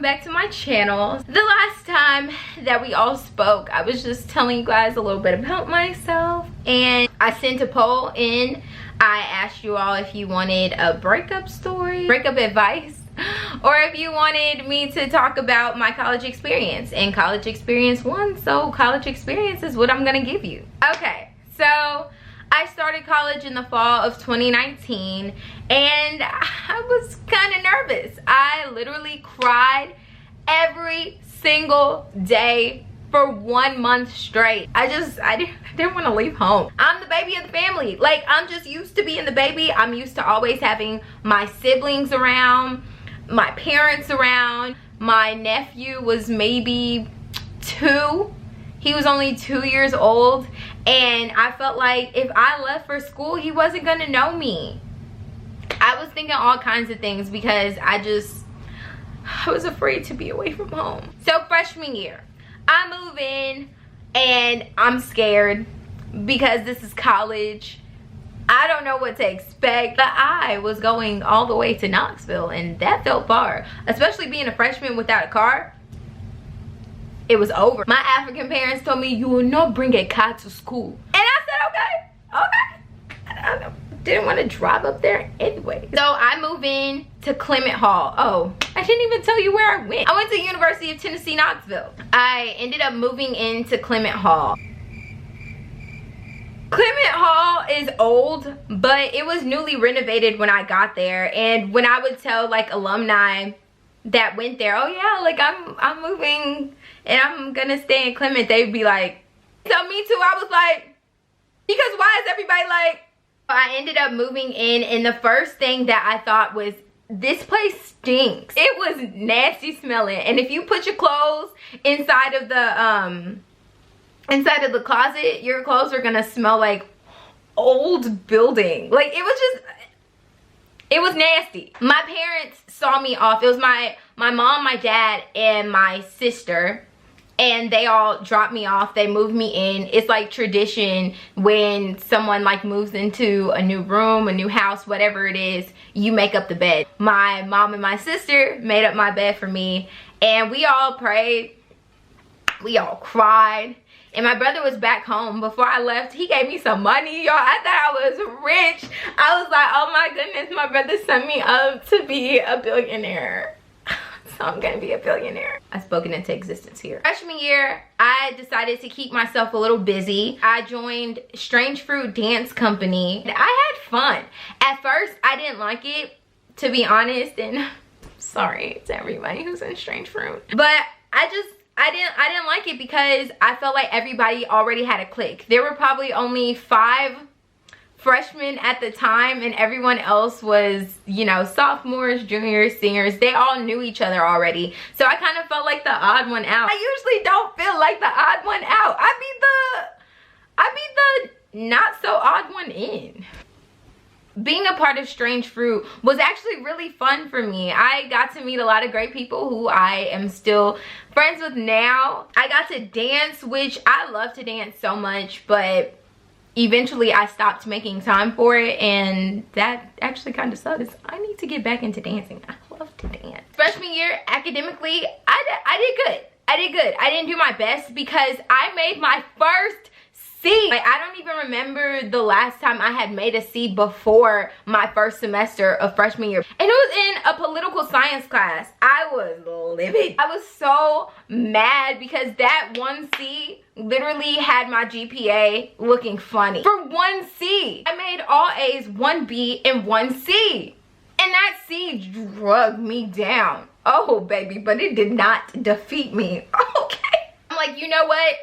back to my channel. The last time that we all spoke, I was just telling you guys a little bit about myself, and I sent a poll in. I asked you all if you wanted a breakup story, breakup advice, or if you wanted me to talk about my college experience, and college experience won, so college experience is what I'm gonna give you. Okay, so I started college in the fall of 2019, and I was kind of nervous. I literally cried every single day for 1 month straight. I didn't want to leave home. I'm the baby of the family. Like, I'm just used to being the baby. I'm used to always having my siblings around, my parents around. My nephew was maybe 2. He was only 2 years old, and I felt like if I left for school, he wasn't gonna know me. I was thinking all kinds of things because I was afraid to be away from home. So freshman year, I move in and I'm scared because this is college. I don't know what to expect. But I was going all the way to Knoxville, and that felt far, especially being a freshman without a car. It was over. My African parents told me, you will not bring a car to school. And I said, okay. I didn't want to drive up there anyway. So I move in to Clement Hall. Oh, I didn't even tell you where I went. I went to University of Tennessee, Knoxville. I ended up moving into Clement Hall. Clement Hall is old, but it was newly renovated when I got there. And when I would tell like alumni that went there, oh yeah, like I'm moving and I'm gonna stay in Clement, they'd be like, so me too. I was like, because why is everybody like? I ended up moving in, and the first thing that I thought was, this place stinks. It was nasty smelling, and if you put your clothes inside of the closet, your clothes are gonna smell like old building. Like, it was nasty. My parents saw me off. It was my mom, my dad, and my sister, and they all dropped me off. They moved me in. It's like tradition when someone like moves into a new room, a new house, whatever it is, you make up the bed. My mom and my sister made up my bed for me, and we all prayed, we all cried. And my brother was back home. Before I left, he gave me some money, y'all. I thought I was rich. I was like, oh my goodness, my brother sent me up to be a billionaire. So I'm gonna be a billionaire. I've spoken into existence here. Freshman year, I decided to keep myself a little busy. I joined Strange Fruit Dance Company. I had fun. At first, I didn't like it, to be honest, and sorry to everybody who's in Strange Fruit. But I didn't like it because I felt like everybody already had a clique. There were probably only 5 freshmen at the time, and everyone else was, you know, sophomores, juniors, seniors. They all knew each other already. So I kind of felt like the odd one out. I usually don't feel like the odd one out. I be the not so odd one in. Being a part of Strange Fruit was actually really fun for me. I got to meet a lot of great people who I am still friends with now. I got to dance, which I love to dance so much, but eventually I stopped making time for it, and that actually kind of sucks. I need to get back into dancing. I love to dance. Freshman year, academically, I did good. I didn't do my best because I made my first C. Like, I don't even remember the last time I had made a C before my first semester of freshman year. And it was in a political science class. I was livid. I was so mad because that 1 C literally had my GPA looking funny. For 1 C. I made all A's, 1 B, and 1 C. And that C drug me down. Oh, baby, but it did not defeat me. Okay. I'm like, you know what?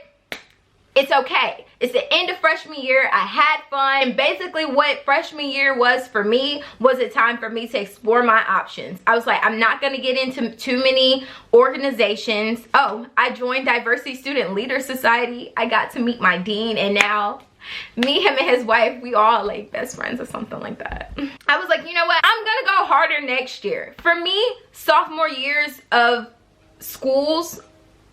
It's okay. It's the end of freshman year. I had fun. And basically what freshman year was for me was a time for me to explore my options. I was like, I'm not going to get into too many organizations. Oh, I joined Diversity Student Leader Society. I got to meet my dean, and now me, him, and his wife, we all like best friends or something like that. I was like, you know what? I'm going to go harder next year. For me, sophomore years of schools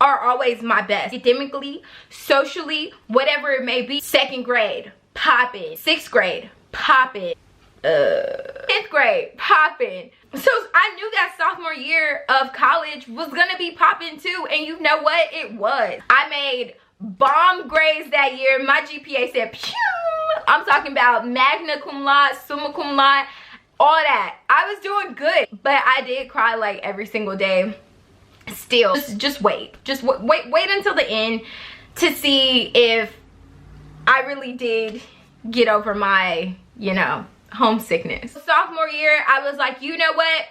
are always my best. Academically, socially, whatever it may be. 2nd grade, pop it. 6th grade, pop it. 10th 10th grade, popping. So I knew that sophomore year of college was gonna be popping too, and you know what? It was. I made bomb grades that year. My GPA said pew. I'm talking about magna cum laude, summa cum laude, all that. I was doing good, but I did cry like every single day. Still, just wait until the end to see if I really did get over my, you know, homesickness. Sophomore year, I was like, you know what?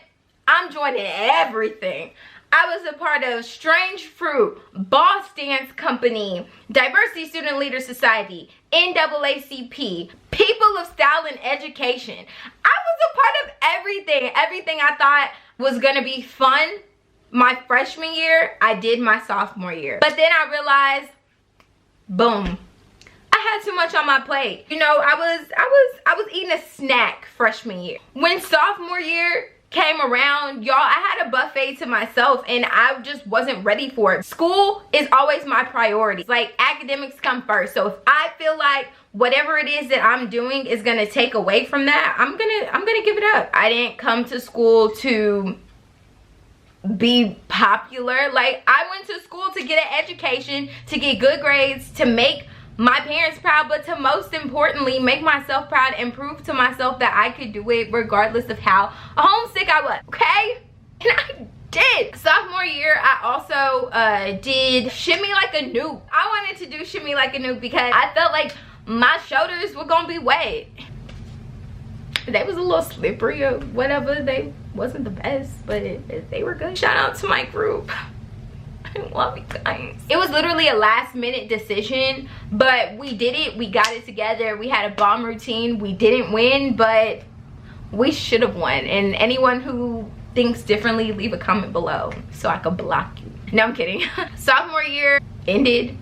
I'm joining everything. I was a part of Strange Fruit, Boss Dance Company, Diversity Student Leader Society, NAACP, People of Style and Education. I was a part of everything. Everything I thought was gonna be fun my freshman year, I did my sophomore year. But then I realized, boom, I had too much on my plate. You know, I was eating a snack freshman year. When sophomore year came around, y'all, I had a buffet to myself and I just wasn't ready for it. School is always my priority. Like, academics come first. So if I feel like whatever it is that I'm doing is gonna take away from that, I'm gonna give it up. I didn't come to school to be popular. Like, I went to school to get an education, to get good grades, to make my parents proud, but to most importantly make myself proud and prove to myself that I could do it regardless of how homesick I was, okay? And I did. Sophomore year, I also did Shimmy Like a Noob. I wanted to do Shimmy Like a Noob because I felt like my shoulders were gonna be wet. They was a little slippery or whatever. They wasn't the best, but they were good. Shout out to my group. I love you guys. It was literally a last minute decision, but we did it. We got it together. We had a bomb routine. We didn't win, but we should have won. And anyone who thinks differently, leave a comment below so I could block you. No, I'm kidding. Sophomore year ended,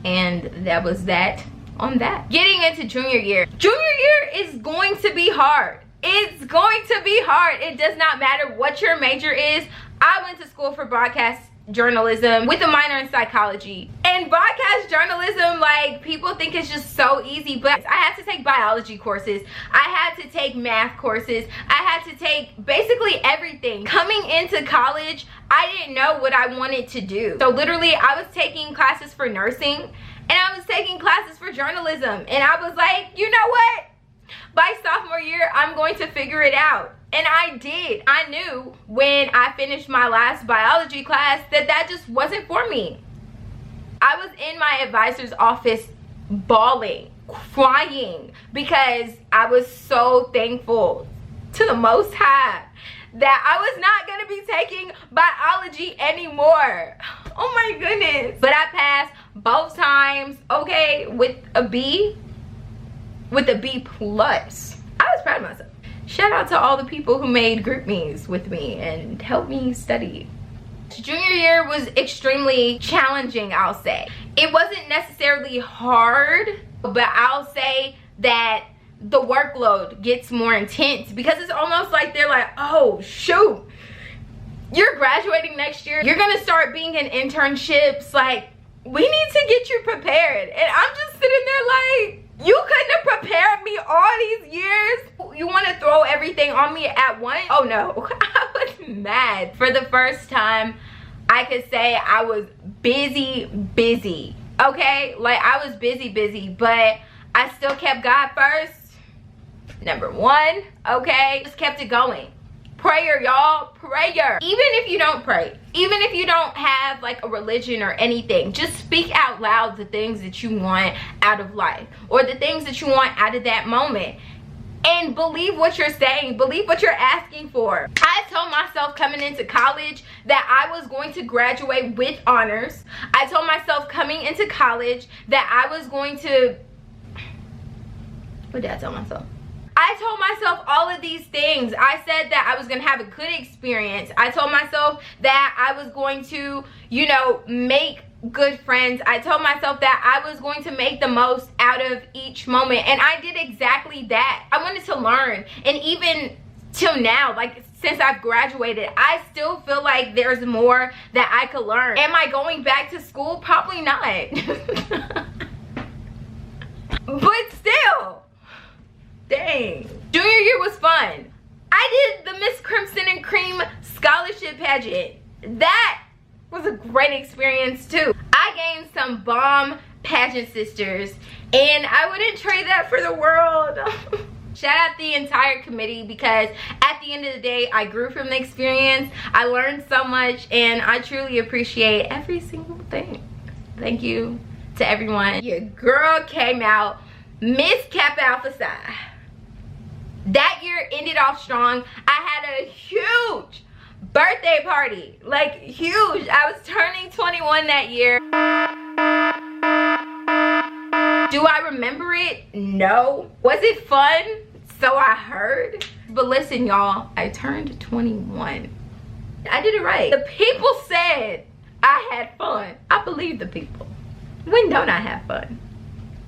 and that was that on that. Getting into junior year. Junior year is going to be hard. It's going to be hard. It does not matter what your major is. I went to school for broadcast journalism with a minor in psychology. And broadcast journalism, like, people think it's just so easy, but I had to take biology courses. I had to take math courses. I had to take basically everything. Coming into college, I didn't know what I wanted to do. So literally, I was taking classes for nursing and I was taking classes for journalism. And I was like, you know what? By sophomore year, I'm going to figure it out. And I did. I knew when I finished my last biology class that that just wasn't for me. I was in my advisor's office bawling, crying, because I was so thankful to the Most High that I was not going to be taking biology anymore. Oh my goodness. But I passed both times, okay, with a B, with a B plus. I was proud of myself. Shout out to all the people who made group me's with me and helped me study. Junior year was extremely challenging, I'll say. It wasn't necessarily hard, but I'll say that the workload gets more intense because it's almost like they're like, oh shoot, you're graduating next year. You're gonna start being in internships. Like, we need to get you prepared. And I'm just sitting there like, you couldn't have prepared me all these years? You want to throw everything on me at once? Oh no, I was mad. For the first time, I could say I was busy, okay? Like, I was busy, but I still kept God first. Number one, okay? Just kept it going. Prayer, y'all, prayer. Even if you don't pray, even if you don't have like a religion or anything, just speak out loud the things that you want out of life or the things that you want out of that moment, and believe what you're saying, believe what you're asking for. I told myself coming into college that I was going to graduate with honors. I told myself coming into college that I was going to, what did I tell myself? I told myself all of these things. I said that I was going to have a good experience. I told myself that I was going to, you know, make good friends. I told myself that I was going to make the most out of each moment. And I did exactly that. I wanted to learn. And even till now, like since I've graduated, I still feel like there's more that I could learn. Am I going back to school? Probably not. But still. Dang. Junior year was fun. I did the Miss Crimson and Cream scholarship pageant. That was a great experience too. I gained some bomb pageant sisters, and I wouldn't trade that for the world. Shout out the entire committee, because at the end of the day, I grew from the experience. I learned so much, and I truly appreciate every single thing. Thank you to everyone. Your girl came out Miss Kappa Alpha Psi. That year ended off strong. I had a huge birthday party, like huge. I was turning 21 that year. Do I remember it? No. Was it fun? So I heard. But listen, y'all, I turned 21. I did it right. The people said I had fun. I believe the people. When don't I have fun?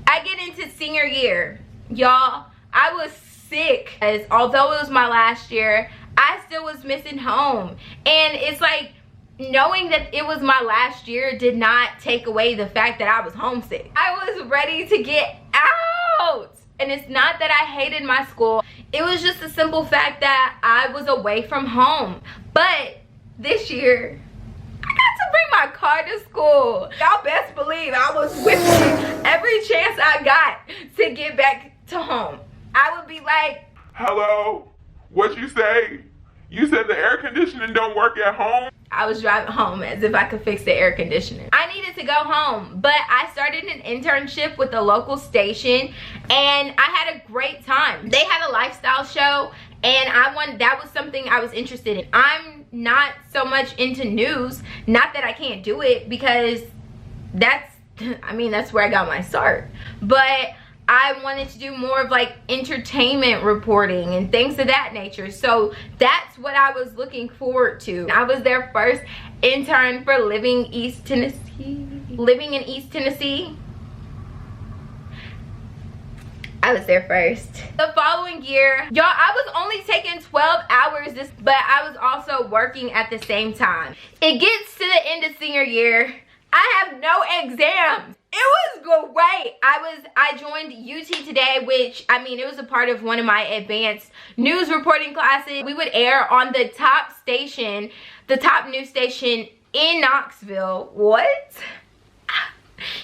I get into senior year. Y'all, I was sick, as although it was my last year, I still was missing home. And it's like, knowing that it was my last year did not take away the fact that I was homesick. I was ready to get out. And it's not that I hated my school. It was just a simple fact that I was away from home. But this year, I got to bring my car to school. Y'all best believe I was whipping every chance I got to get back to home. I would be like, hello, what you say? You said the air conditioning don't work at home? I was driving home as if I could fix the air conditioning. I needed to go home, but I started an internship with a local station, and I had a great time. They had a lifestyle show, and that was something I was interested in. I'm not so much into news, not that I can't do it, because that's where I got my start. But I wanted to do more of like entertainment reporting and things of that nature. So that's what I was looking forward to. I was their first intern for Living in East Tennessee. I was there first. The following year, y'all, I was only taking 12 hours, but I was also working at the same time. It gets to the end of senior year. I have no exams. It was great. I joined UT Today, which, it was a part of one of my advanced news reporting classes. We would air on the top station, the top news station in Knoxville. What?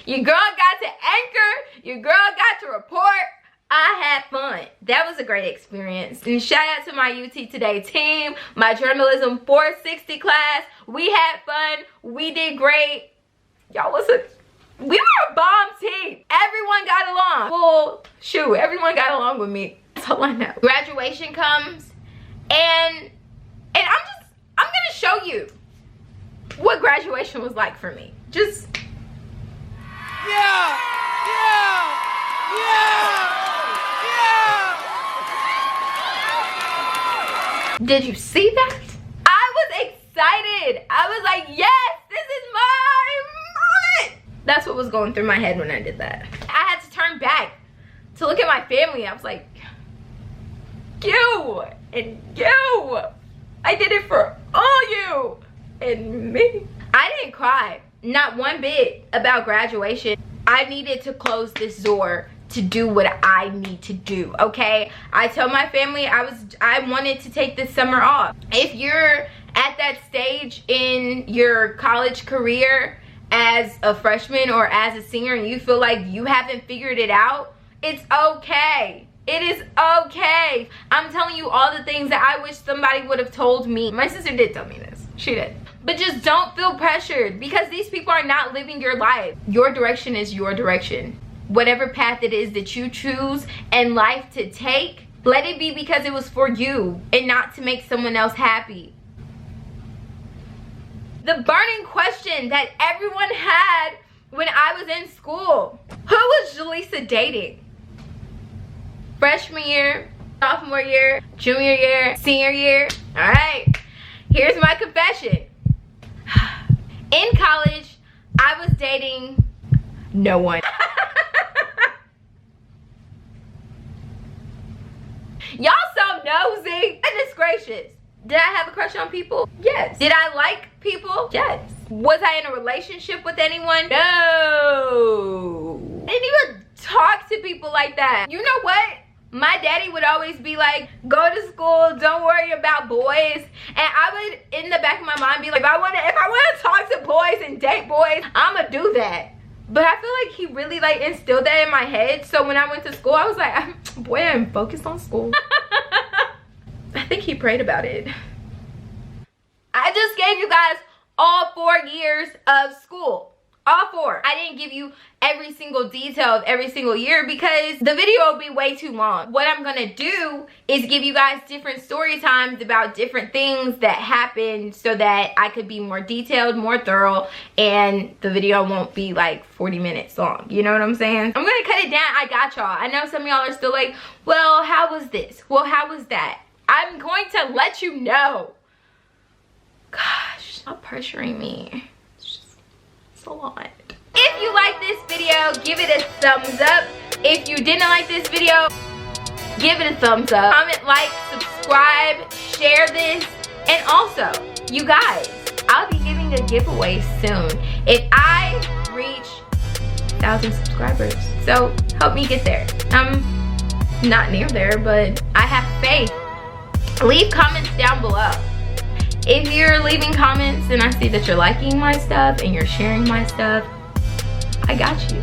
Your girl got to anchor. Your girl got to report. I had fun. That was a great experience. And shout out to my UT Today team, my journalism 460 class. We had fun. We did great. Y'all, we were a bomb team. Everyone got along. Well, shoot, everyone got along with me. That's all I know. Graduation comes, and I'm gonna show you what graduation was like for me. Just yeah. Did you see that? I was excited. I was like, yes, this is my moment. That's what was going through my head when I did that. I had to turn back to look at my family. I was like, you and you. I did it for all you and me. I didn't cry, not one bit, about graduation. I needed to close this door to do what I need to do, okay? I told my family I wanted to take this summer off. If you're at that stage in your college career as a freshman or as a senior and you feel like you haven't figured it out, it's okay. It is okay. I'm telling you all the things that I wish somebody would have told me. My sister did tell me this. She did. But just don't feel pressured, because these people are not living your life. Your direction is your direction. Whatever path it is that you choose in life to take, let it be because it was for you and not to make someone else happy. The burning question that everyone had when I was in school: who was Jelissa dating? Freshman year, sophomore year, junior year, senior year. All right, here's my confession. In college, I was dating no one. Y'all so nosy. Goodness gracious. Did I have a crush on people? Yes. Did I like people? Yes. Was I in a relationship with anyone? No. I didn't even talk to people like that. You know what? My daddy would always be like, go to school, don't worry about boys. And I would, in the back of my mind, be like, if I want to talk to boys and date boys, I'ma do that. But I feel like he really like instilled that in my head. So when I went to school, I was like, boy, I'm focused on school. I think he prayed about it. I just gave you guys all 4 years of school. All 4. I didn't give you every single detail of every single year because the video will be way too long. What I'm gonna do is give you guys different story times about different things that happened so that I could be more detailed, more thorough, and the video won't be like 40 minutes long. You know what I'm saying? I'm gonna cut it down. I got y'all. I know some of y'all are still like, well, how was this? Well, how was that? I'm going to let you know. Gosh, stop pressuring me. A lot. If you like this video, give it a thumbs up. If you didn't like this video, give it a thumbs up. Comment, like, subscribe, share this, and also, you guys, I'll be giving a giveaway soon if I reach 1,000 subscribers. So help me get there. I'm not near there, but I have faith. Leave comments down below. If you're leaving comments and I see that you're liking my stuff and you're sharing my stuff, I got you.